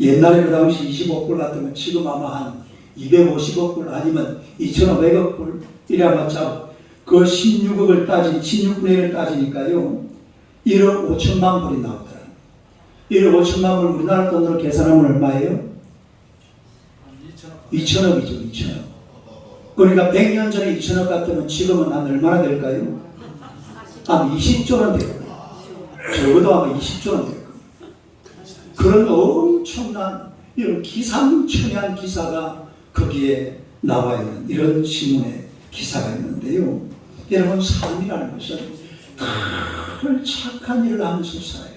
옛날에 그 당시 25억 불 같으면 지금 아마 한 250억 불 아니면 2,500억 불 이래봤자 그 16억을 따진 16분의 1을 따지니까요 1억 5천만 불이 나오더라고요. 1억 5천만 불 우리나라 돈으로 계산하면 얼마예요? 2천억이죠. 2천억. 그러니까 100년 전에 2천억 같으면 지금은 한 얼마나 될까요? 한 20조는 될 거예요. 적어도 아마 20조는 될 거예요. 그런 엄청난 이런 기상천외한 기사가 거기에 나와 있는 이런 신문의 기사가 있는데요. 여러분 삶이라는 것은 늘 착한 일을 하면서 살아야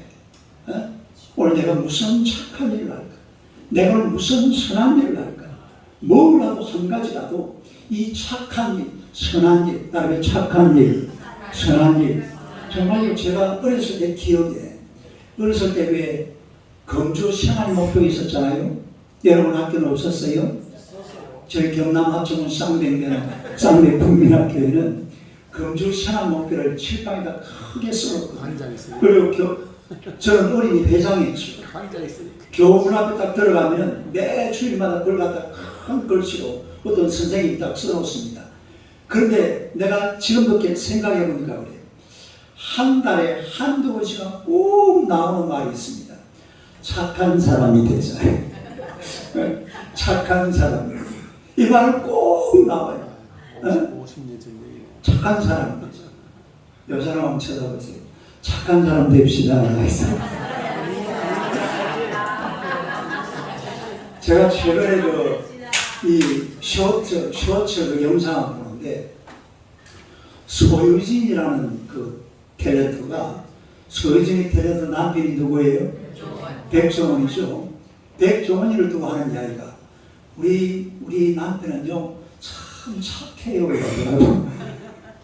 돼요. 오늘 내가 무슨 착한 일을 할까? 내가 오늘 무슨 선한 일을 할까? 뭐라도 한 가지라도 이 착한 일, 선한 일, 그다음에 착한 일, 선한 일. 정말로 제가 어렸을 때 기억에 어렸을 때 왜 검주 생활 목표 있었잖아요. 여러분 학교는 없었어요? 저희 경남 합천군 쌍대 국민학교에는 검주 생활 목표를 칠판에다 크게 써놓거든요. 그리고 저는 어린이 회장이었죠. 교문 앞에 딱 들어가면 매 주일마다 그걸 갖다 큰 글씨로 어떤 선생님이 딱 써놓습니다. 그런데 내가 지금도 생각해 보니까 그래요. 한 달에 한두 번씩은 꼭 나오는 말이 있습니다. 착한 사람이 되자. 착한 사람. 이 말은 꼭 나와요. 50년 전 얘기네. 착한 사람 되자. 여 사람 한번 쳐다보세요. 착한 사람 됩시다. 제가 최근에 이 쇼츠 그 영상을 보는데 소유진이라는 그 탤런트가 소유진의 탤런트 남편이 누구예요? 백종원이죠. 백종원이를 두고 하는 이야기가 우리 남편은요 참 착해요 그러더라고요.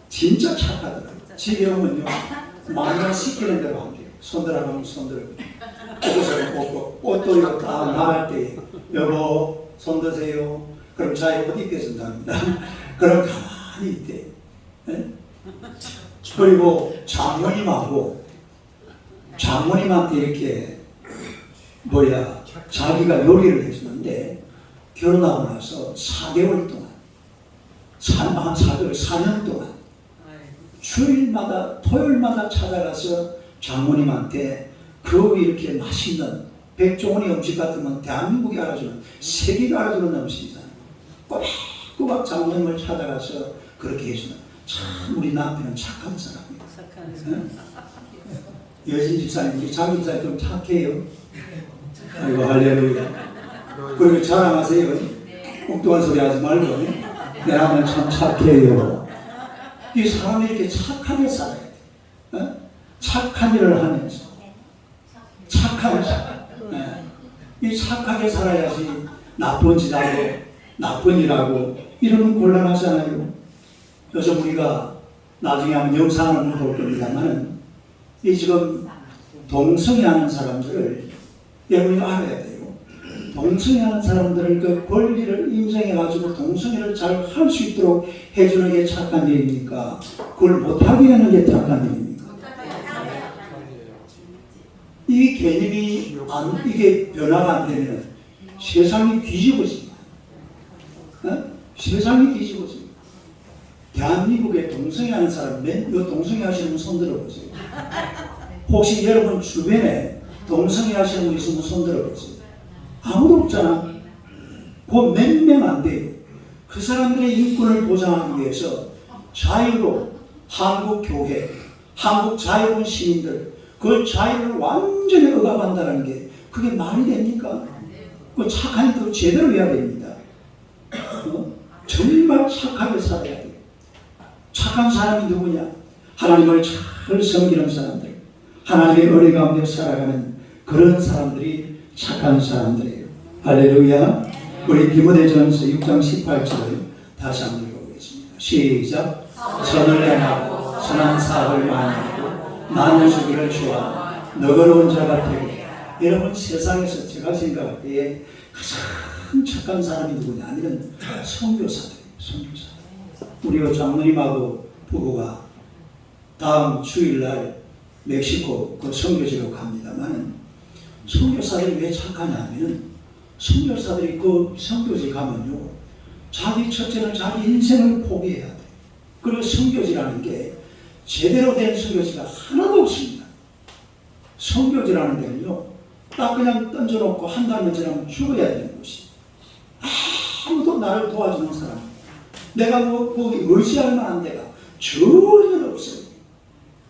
진짜 착하더라고요. 집에 오면요 마누라 시키는 대로 한대요. 손들어가면 손들고 옷을 벗고 옷도 이거 다 나갈 때 여보 손 드세요. 그럼 자기 옷 입혀준답니다. 그럼 가만히 있대. 네? 그리고 장모님한테 이렇게 자기가 요리를 해주는데 결혼하고 나서 4개월 동안 4년 동안 주일마다 토요일마다 찾아가서 장모님한테 그 이렇게 맛있는 백종원의 음식 같으면 대한민국이 알아주는 세계가 알아주는 음식이잖아요. 꼬박꼬박 장모님을 찾아가서 그렇게 해주는 참 우리 남편은 착한 사람이에요. 여진 집사님 우리 자기 집사님 좀 착해요. 아이고 할렐루야. 그리고 자랑하세요. 엉뚱한 소리 하지 말고 내 아내는 참 착해요. 이 사람이 이렇게 착하게 살아야 돼. 착한 일을 하면서 착하게 살아야 돼. 이 착하게 살아야지 나쁜 짓 하고 나쁜 일하고 이러면 곤란하잖아요. 요즘 우리가 나중에 한번 영상을 볼 겁니다만 이 지금 동성애하는 사람들을 여러분이 알아야 돼요. 동성애하는 사람들을 그 권리를 인정해가지고 동성애를 잘 할 수 있도록 해주는 게 착한 일입니까? 그걸 못하게 하는 게 착한 일입니까? 이 개념이 이게 변화가 안 되면 세상이 뒤집어집니다. 세상이 뒤집어집니다. 대한민국에 동성애하는 사람, 동성애 하시는 분 손 들어보세요. 혹시 여러분 주변에 동성애 하시는 분 있으면 손 들어보세요. 아무도 없잖아. 그 몇 명 안 돼요. 그 사람들의 인권을 보장하기 위해서 자유로 한국 교회, 한국 자유로운 시민들 그 자유를 완전히 억압한다는 게 그게 말이 됩니까? 그 착한 그 제대로 해야 됩니다. 정말 착하게 살아야 돼요. 착한 사람이 누구냐? 하나님을 잘 섬기는 사람들, 하나님의 은혜 가운데 살아가는 그런 사람들이 착한 사람들이에요. 할렐루야. 우리 디모데전서 6장 18절을 다시 한번 읽어보겠습니다. 시작. 선을 행하고 선한 사업을 많이 하고 나눠주기를 좋아하고 너그러운 자가 되고. 여러분 세상에서 제가 생각할 때에 가장 착한 사람이 누구냐 하면 선교사들이에요. 선교사. 우리 장로님하고 부부가 다음 주일날 멕시코 그 선교지로 갑니다만 선교사들이 왜 착하냐 하면 선교사들이 그 선교지 가면요 자기 첫째는 자기 인생을 포기해야 돼. 그리고 선교지라는 게 제대로 된 선교지가 하나도 없습니다. 선교지라는 데는요 딱 그냥 던져놓고 한 달만 지나면 죽어야 되는 곳이. 아무도 나를 도와주는 사람, 내가 뭐 거기 의지할 만한 데가 전혀 없어요.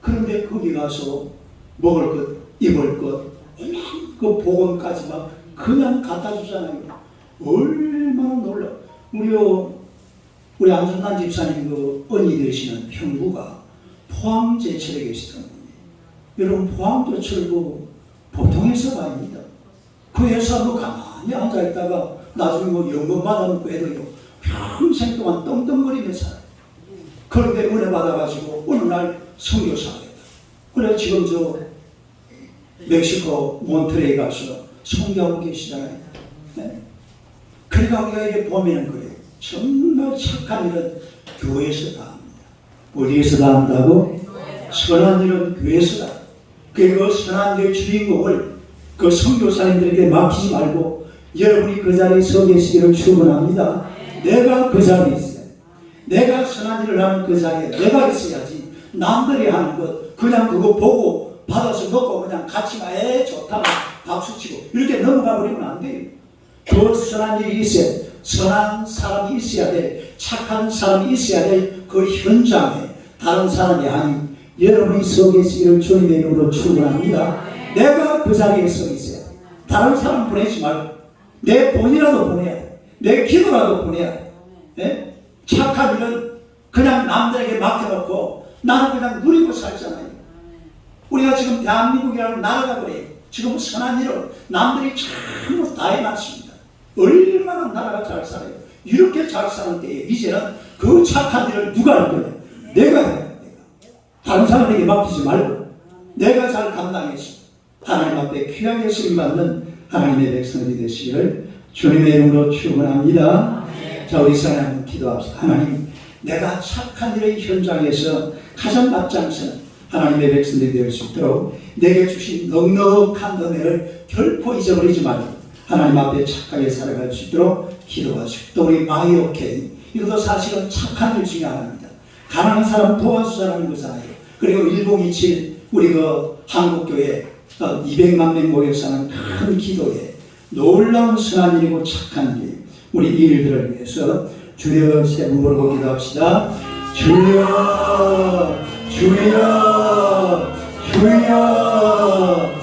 그런데 거기 가서 먹을 것, 입을 것, 그 복음까지 막 그냥 갖다 주잖아요. 얼마나 놀라. 우리 안준난 집사님 그 언니 되시는 형부가 포항 제철에 계시던 분이에요. 여러분 포항 제철 그 보통 회사가 아닙니다. 그 회사도 가만히 앉아있다가 나중에 뭐 연금 받아놓고 해도요 평생 동안 떵떵거리며 살아요. 그런데 은혜 받아가지고 어느 날 선교사 하겠다. 그래 지금 저 멕시코 몬트레이 가서 선교하고 계시잖아요. 네? 그러니까 우리가 이게 보면은 그래요. 정말 착한 일은 교회에서 다 합니다. 어디에서 다 한다고? 선한 일은 교회에서 다 합니다. 그리고 선한 일의 주인공을 그 선교사님들에게 맡기지 말고 여러분이 그 자리에 서 계시기를 축원합니다. 내가 그 자리에 있어요. 내가 선한 일을 하는 그 자리에 내가 있어야지. 남들이 하는 것 그냥 그거 보고 받아서 먹고 그냥 같이 가 좋다 박수치고 이렇게 넘어가 버리면 안 돼요. 그 선한 일이 있어야 선한 사람이 있어야 돼. 착한 사람이 있어야 될 그 현장에 다른 사람이 아닌 여러분이 서 계시기를 주님의 이름으로 축원합니다. 내가 그 자리에 서 있어야 돼. 다른 사람 보내지 말고 내 돈이라도 보내야 돼. 내 기도라도 보내야 돼. 네? 착한 일은 그냥 남들에게 맡겨놓고 나는 그냥 누리고 살잖아요. 우리가 지금 대한민국이라는 나라가 그래요. 지금 선한 일을 남들이 전부 다 해놨습니다. 얼마나 나라가 잘 살아요. 이렇게 잘 사는 때에 이제는 그 착한 일을 누가 할 거예요? 내가 해야 돼. 다른 사람에게 맡기지 말고 내가 잘 감당해서 하나님 앞에 귀하게 쓰임받는 하나님의 백성이 되시기를 주님의 이름으로 축원합니다. 자, 우리 사람 기도합시다. 하나님, 내가 착한 일의 현장에서 가장 앞장서는 하나님의 백성이 될 수 있도록 내게 주신 넉넉한 은혜를 결코 잊어버리지 말고 하나님 앞에 착하게 살아갈 수 있도록 기도하시고, 또 우리 마이오케이, 이것도 사실은 착한 일 중에 하나입니다. 가난한 사람 도와주자는 거잖아요. 그리고 1027 우리 그 한국교회 200만 명 모여 사는 큰 기도에 놀라운 선한 일이고 착한 일, 우리 이 일들을 위해서 주여 세 분 부르고 기도합시다. 주여 주여 주여.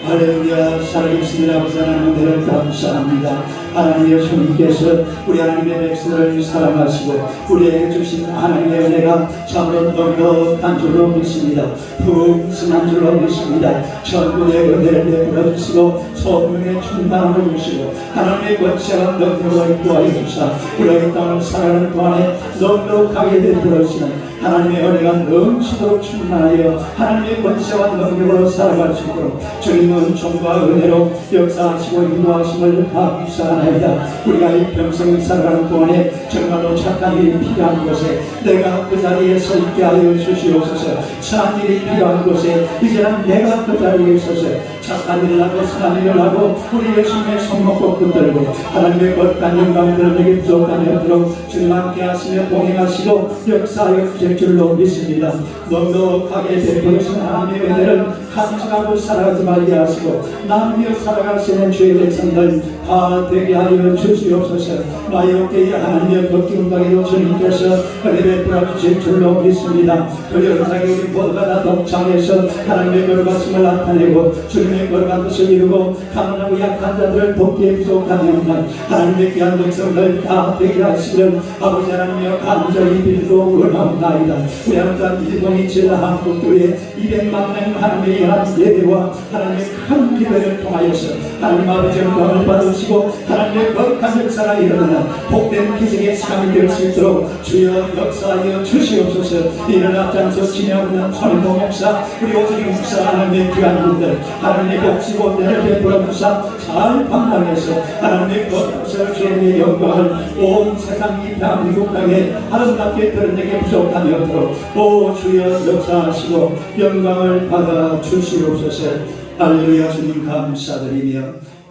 할렐루야. 살아계신 아버지 하나님 은혜를 감사합니다. 하나님의 주님께서 우리 하나님의 백성을 사랑하시고 우리에게 주신 하나님의 은혜가 참으로 넉넉한 줄로 믿습니다. 풍성한 줄로 믿습니다. 천국의 은혜를 베풀어 주시고 소문의 충만함을 주시고 하나님의 권세와 능력을 입고하여 주사 우리가 이 땅을 살아가는 동안에 넉넉하게 베풀어 주시는 하나님의 은혜가 넘치도록 충만하여 하나님의 권세와 능력으로 살아갈 수 있도록 주님은 종과 은혜로 역사하시고 인도하심을 감사하나이다. 우리가 이 평생 살아가는 동안에 정말로 착한 일이 필요한 곳에 내가 그 자리에 서 있게 하여 주시옵소서. 선한 일이 필요한 곳에 이제는 내가 그 자리에 서서 착한 일을 하고 선한 일을 하고 우리 예수님의 손목꼭 붙들고 하나님의 거룩한 영광들을 내게 부족한 일들로 주님 함께 하시며 동행하시고 역사하여 주실 줄로 믿습니다. 넉넉하게 베풀으신 하나님의 은혜를 간직하고 살아가지 말게 하시고 남겨 살아가시는 주의 백성들 다 되게 하여 주시옵소서. 마이오케이 하나님의 걷기 운동에도 주님께서 은혜 베풀어 주실 줄로 믿습니다. 그 영상에 우리 모두가 다 동참해서 하나님의 거룩하심을 나타내고 주님의 거룩한 뜻을 이루고 가난하고 약한 자들을 돕기에 부족한 영광 하나님의 귀한 백성들 다 되게 하시는 아버지 하나님여 간절히 빌고 원하옵나이다. 우리 항상 일동이칠 한국교회 200만 명 하나님의 연합 예배와 하나님의 큰 기도를 통하여서 하나님 아버지 영광을 받으시고 하나님의 거룩한 역사가 일어나는 복된 기적의 시간이 될 수 있도록 주여 역사하여 주시옵소서. 이런 앞장서 진행하는 손인도 목사 우리 오직 목사 하나님의 귀한 분들 하나님의 복지고 은혜를 베풀어 주사 잘 감당해서 하나님의 거룩한 주님의 영광을 온 세상 이 대한민국 땅에 아름답게 드러내게 부족함이 없도록 오 주여 역사하시고 영광을 받아 주시옵소서. 할렐루야. 주님 감사드리며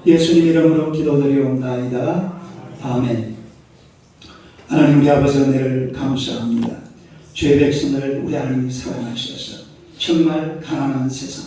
예수님 이름으로 기도드리옵나이다. 아멘. 하나님 우리 아버지 은혜를 감사합니다. 죄 백성을 우리 하나님이 사랑하셔서 정말 가난한 세상,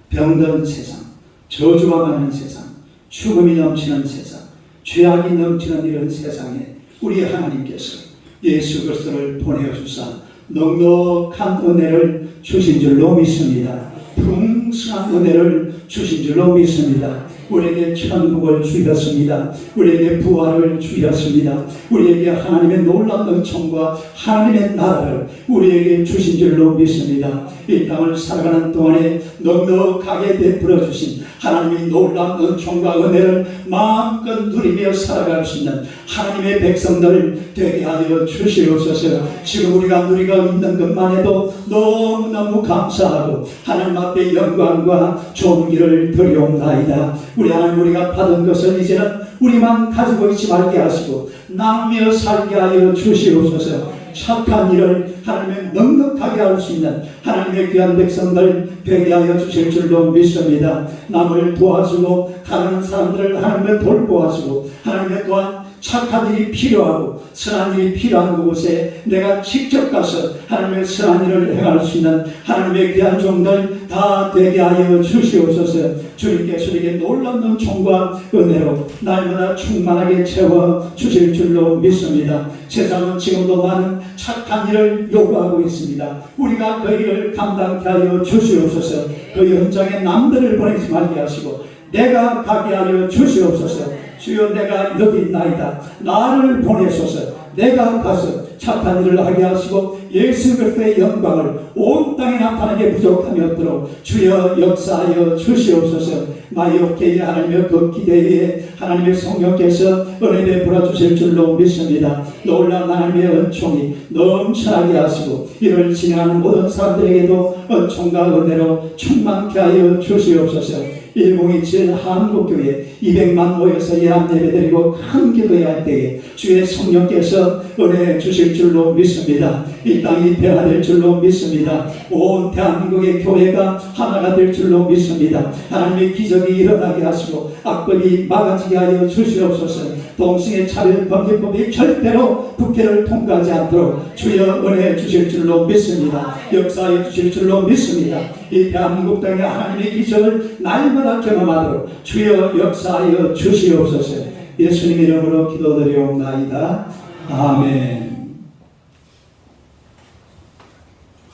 병든 세상, 저주가 많은 세상, 죽음이 넘치는 세상, 죄악이 넘치는 이런 세상에 우리 하나님께서 예수 그리스도를 보내주사 넉넉한 은혜를 주신 줄로 믿습니다. 풍성한 은혜를 주신 줄로 믿습니다. 우리에게 천국을 주셨습니다. 우리에게 부활을 주셨습니다. 우리에게 하나님의 놀라운 은총과 하나님의 나라를 우리에게 주신 줄로 믿습니다. 이 땅을 살아가는 동안에 넉넉하게 베풀어 주신 하나님의 놀라운 은총과 은혜를 마음껏 누리며 살아갈 수 있는 하나님의 백성들 되게 하여 주시옵소서. 지금 우리가 누리고 있는 것만 해도 너무너무 감사하고 하나님 앞에 영광과 존귀를 드리옵나이다. 우리 하나님 우리가 받은 것을 이제는 우리만 가지고 있지 말게 하시고 나누며 살게 하여 주시옵소서. 착한 일을 하나님의 넉넉하게 할 수 있는 하나님의 귀한 백성들 되게 하여 주실 줄로 믿습니다. 남을 도와주고 가난한 사람들을 하나님의 돌보아주고 하나님의 또한 착한 일이 필요하고 선한 일이 필요한 곳에 내가 직접 가서 하나님의 선한 일을 행할 수 있는 하나님의 귀한 종들 다 되게 하여 주시옵소서. 주님께서 우리에게 놀라운 은총과 은혜로 날마다 충만하게 채워 주실 줄로 믿습니다. 세상은 지금도 많은 착한 일을 요구하고 있습니다. 우리가 그 일을 감당케 하여 주시옵소서. 그 현장에 남들을 보내지 말게 하시고 내가 가게 하여 주시옵소서. 주여 내가 여기 있나이다. 나를 보내소서. 내가 가서 착한 일을 하게 하시고 예수 그리스도의 영광을 온 땅에 나타나게 부족함이 없도록 주여 역사하여 주시옵소서. 마이오케이 하나님의 그 기대에 하나님의 성령께서 은혜 베풀어 주실 줄로 믿습니다. 놀라운 하나님의 은총이 넘쳐나게 하시고 이를 진행하는 모든 사람들에게도 은총과 은혜로 충만케 하여 주시옵소서. 1027 한국교회 200만 모여서 예함 예배드리고 큰 기도해야 할 때에 주의 성령께서 은혜 주실 줄로 믿습니다. 이 땅이 배가 될 줄로 믿습니다. 온 대한민국의 교회가 하나가 될 줄로 믿습니다. 하나님의 기적이 일어나게 하시고 악법이 막아지게 하여 주시옵소서. 동성애 차별 범죄법이 절대로 국회를 통과하지 않도록 주여 은혜 주실 줄로 믿습니다. 역사해 주실 줄로 믿습니다. 이 대한민국 땅에 하나님의 기적을 날마다 경험하도록 주여 역사하여 주시옵소서. 예수님 이름으로 기도드리옵나이다. 아멘.